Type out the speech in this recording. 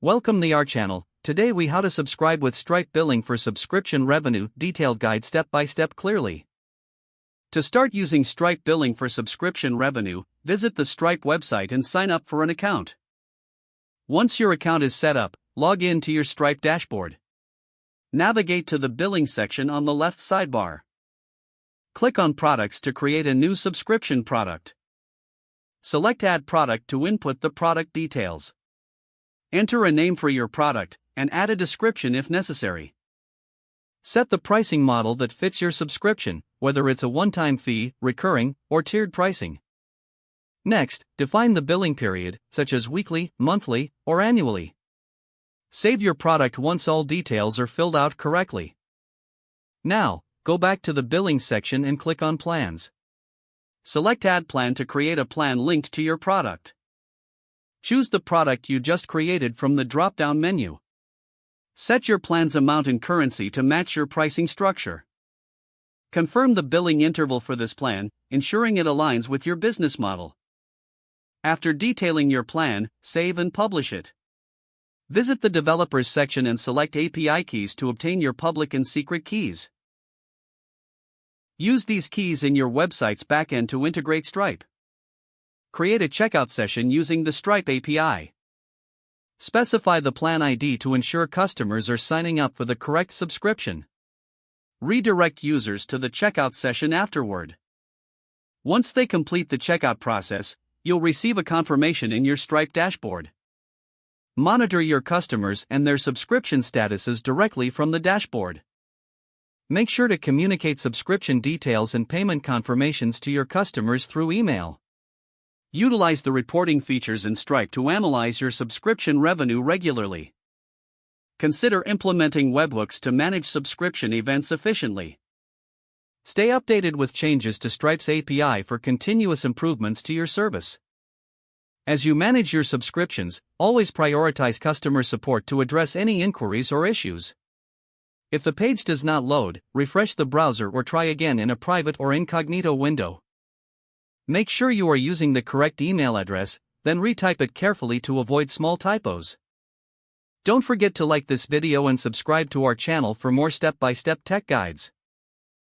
Welcome to our channel. Today we how to subscribe with Stripe billing for subscription revenue, detailed guide step by step clearly. To start using Stripe billing for subscription revenue, visit the Stripe website and sign up for an account. Once your account is set up, log in to your Stripe dashboard. Navigate to the billing section on the left sidebar. Click on Products to create a new subscription product. Select Add Product to input the product details. Enter a name for your product, and add a description if necessary. Set the pricing model that fits your subscription, whether it's a one-time fee, recurring, or tiered pricing. Next, define the billing period, such as weekly, monthly, or annually. Save your product once all details are filled out correctly. Now, go back to the billing section and click on Plans. Select Add Plan to create a plan linked to your product. Choose the product you just created from the drop-down menu. Set your plan's amount in currency to match your pricing structure. Confirm the billing interval for this plan, ensuring it aligns with your business model. After detailing your plan, save and publish it. Visit the Developers section and select API keys to obtain your public and secret keys. Use these keys in your website's backend to integrate Stripe. Create a checkout session using the Stripe API. Specify the plan ID to ensure customers are signing up for the correct subscription. Redirect users to the checkout session afterward. Once they complete the checkout process, you'll receive a confirmation in your Stripe dashboard. Monitor your customers and their subscription statuses directly from the dashboard. Make sure to communicate subscription details and payment confirmations to your customers through email. Utilize the reporting features in Stripe to analyze your subscription revenue regularly. Consider implementing webhooks to manage subscription events efficiently. Stay updated with changes to Stripe's API for continuous improvements to your service. As you manage your subscriptions, always prioritize customer support to address any inquiries or issues. If the page does not load, refresh the browser or try again in a private or incognito window. Make sure you are using the correct email address, then retype it carefully to avoid small typos. Don't forget to like this video and subscribe to our channel for more step-by-step tech guides.